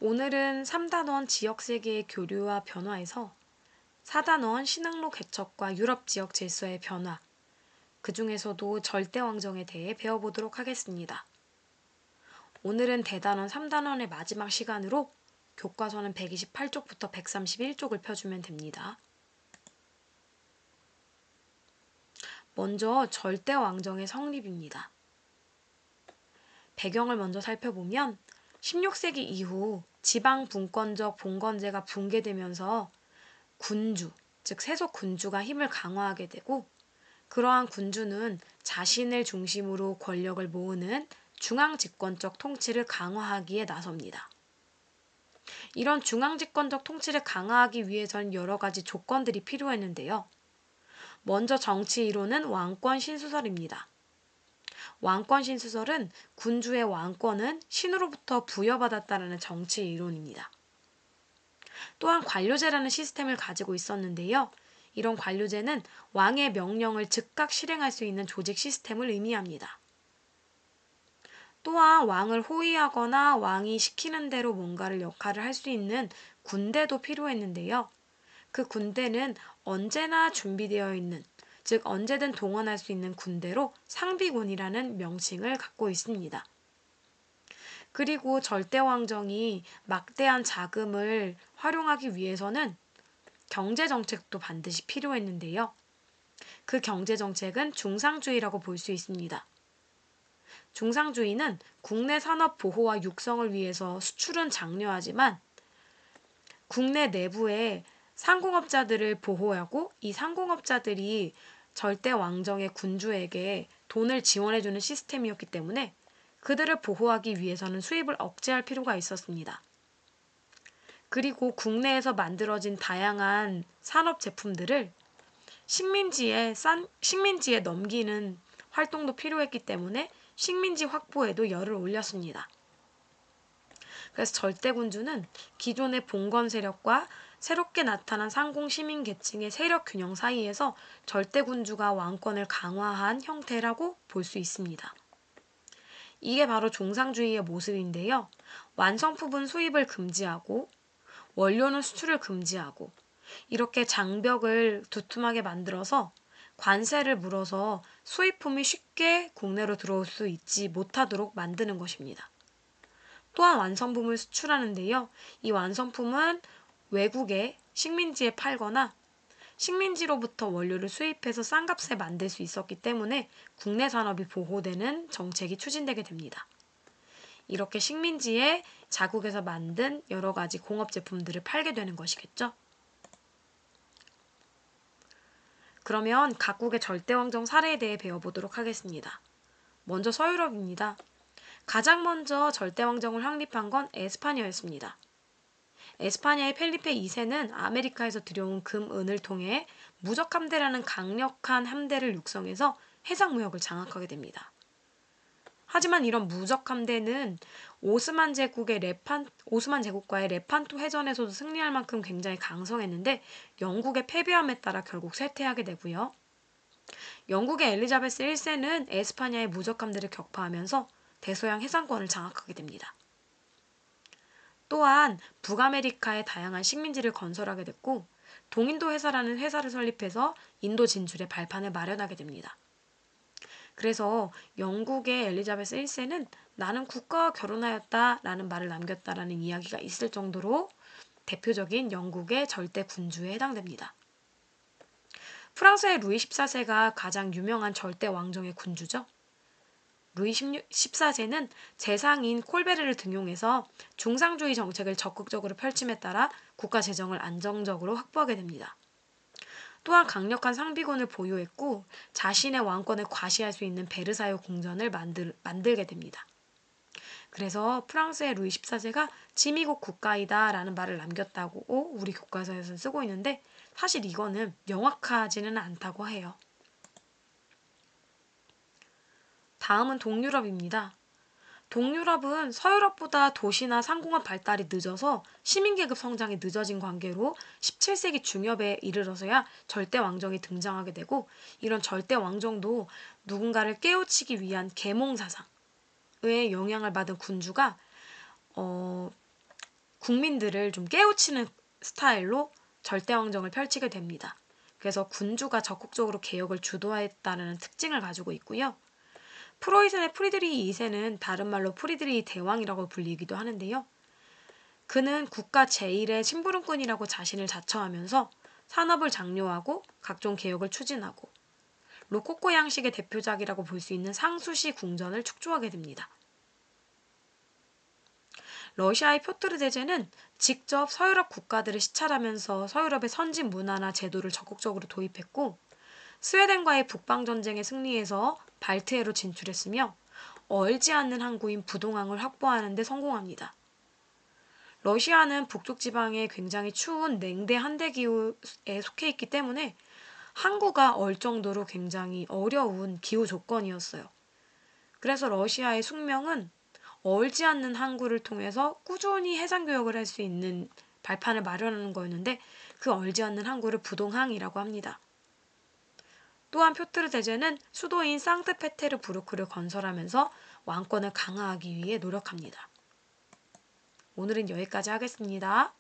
오늘은 3단원 지역세계의 교류와 변화에서 4단원 신항로 개척과 유럽 지역 질서의 변화, 그 중에서도 절대왕정에 대해 배워보도록 하겠습니다. 오늘은 대단원 3단원의 마지막 시간으로 교과서는 128쪽부터 131쪽을 펴주면 됩니다. 먼저 절대왕정의 성립입니다. 배경을 먼저 살펴보면 16세기 이후 지방 분권적 봉건제가 붕괴되면서 군주, 즉 세속 군주가 힘을 강화하게 되고 그러한 군주는 자신을 중심으로 권력을 모으는 중앙집권적 통치를 강화하기에 나섭니다. 이런 중앙집권적 통치를 강화하기 위해서는 여러 가지 조건들이 필요했는데요. 먼저 정치 이론은 왕권 신수설입니다. 왕권 신수설은 군주의 왕권은 신으로부터 부여받았다는 정치 이론입니다. 또한 관료제라는 시스템을 가지고 있었는데요. 이런 관료제는 왕의 명령을 즉각 실행할 수 있는 조직 시스템을 의미합니다. 또한 왕을 호위하거나 왕이 시키는 대로 뭔가를 역할을 할 수 있는 군대도 필요했는데요. 그 군대는 언제나 준비되어 있는, 즉 언제든 동원할 수 있는 군대로 상비군이라는 명칭을 갖고 있습니다. 그리고 절대왕정이 막대한 자금을 활용하기 위해서는 경제정책도 반드시 필요했는데요. 그 경제정책은 중상주의라고 볼 수 있습니다. 중상주의는 국내 산업 보호와 육성을 위해서 수출은 장려하지만 국내 내부에 상공업자들을 보호하고 이 상공업자들이 절대왕정의 군주에게 돈을 지원해주는 시스템이었기 때문에 그들을 보호하기 위해서는 수입을 억제할 필요가 있었습니다. 그리고 국내에서 만들어진 다양한 산업 제품들을 식민지에 넘기는 활동도 필요했기 때문에 식민지 확보에도 열을 올렸습니다. 그래서 절대군주는 기존의 봉건 세력과 새롭게 나타난 상공 시민 계층의 세력 균형 사이에서 절대군주가 왕권을 강화한 형태라고 볼 수 있습니다. 이게 바로 중상주의의 모습인데요. 완성품은 수입을 금지하고 원료는 수출을 금지하고 이렇게 장벽을 두툼하게 만들어서 관세를 물어서 수입품이 쉽게 국내로 들어올 수 있지 못하도록 만드는 것입니다. 또한 완성품을 수출하는데요. 이 완성품은 외국에 식민지에 팔거나 식민지로부터 원료를 수입해서 싼 값에 만들 수 있었기 때문에 국내 산업이 보호되는 정책이 추진되게 됩니다. 이렇게 식민지에 자국에서 만든 여러 가지 공업 제품들을 팔게 되는 것이겠죠. 그러면 각국의 절대왕정 사례에 대해 배워보도록 하겠습니다. 먼저 서유럽입니다. 가장 먼저 절대왕정을 확립한 건 에스파냐였습니다. 에스파냐의 펠리페 2세는 아메리카에서 들여온 금, 은을 통해 무적함대라는 강력한 함대를 육성해서 해상무역을 장악하게 됩니다. 하지만 이런 무적함대는 오스만 제국과의 레판토 해전에서도 승리할 만큼 굉장히 강성했는데 영국의 패배함에 따라 결국 쇠퇴하게 되고요. 영국의 엘리자베스 1세는 에스파냐의 무적함대를 격파하면서 대서양 해상권을 장악하게 됩니다. 또한 북아메리카의 다양한 식민지를 건설하게 됐고 동인도 회사라는 회사를 설립해서 인도 진출의 발판을 마련하게 됩니다. 그래서 영국의 엘리자베스 1세는 나는 국가와 결혼하였다라는 말을 남겼다라는 이야기가 있을 정도로 대표적인 영국의 절대 군주에 해당됩니다. 프랑스의 루이 14세가 가장 유명한 절대 왕정의 군주죠. 루이 14세는 재상인 콜베르를 등용해서 중상주의 정책을 적극적으로 펼침에 따라 국가 재정을 안정적으로 확보하게 됩니다. 또한 강력한 상비군을 보유했고 자신의 왕권을 과시할 수 있는 베르사유 궁전을 만들게 됩니다. 그래서 프랑스의 루이 14세가 지미국 국가이다 라는 말을 남겼다고 우리 교과서에서는 쓰고 있는데 사실 이거는 명확하지는 않다고 해요. 다음은 동유럽입니다. 동유럽은 서유럽보다 도시나 상공업 발달이 늦어서 시민계급 성장이 늦어진 관계로 17세기 중엽에 이르러서야 절대왕정이 등장하게 되고 이런 절대왕정도 누군가를 깨우치기 위한 계몽사상의 영향을 받은 군주가 국민들을 좀 깨우치는 스타일로 절대왕정을 펼치게 됩니다. 그래서 군주가 적극적으로 개혁을 주도했다는 특징을 가지고 있고요. 프로이센의 프리드리히 2세는 다른 말로 프리드리히 대왕이라고 불리기도 하는데요. 그는 국가 제1의 심부름꾼이라고 자신을 자처하면서 산업을 장려하고 각종 개혁을 추진하고 로코코 양식의 대표작이라고 볼 수 있는 상수시 궁전을 축조하게 됩니다. 러시아의 표트르 대제는 직접 서유럽 국가들을 시찰하면서 서유럽의 선진 문화나 제도를 적극적으로 도입했고 스웨덴과의 북방전쟁에 승리해서 발트해로 진출했으며 얼지 않는 항구인 부동항을 확보하는 데 성공합니다. 러시아는 북쪽 지방에 굉장히 추운 냉대 한대 기후에 속해 있기 때문에 항구가 얼 정도로 굉장히 어려운 기후 조건이었어요. 그래서 러시아의 숙명은 얼지 않는 항구를 통해서 꾸준히 해상 교역을 할 수 있는 발판을 마련하는 거였는데 그 얼지 않는 항구를 부동항이라고 합니다. 또한 표트르 대제는 수도인 상트페테르부르크를 건설하면서 왕권을 강화하기 위해 노력합니다. 오늘은 여기까지 하겠습니다.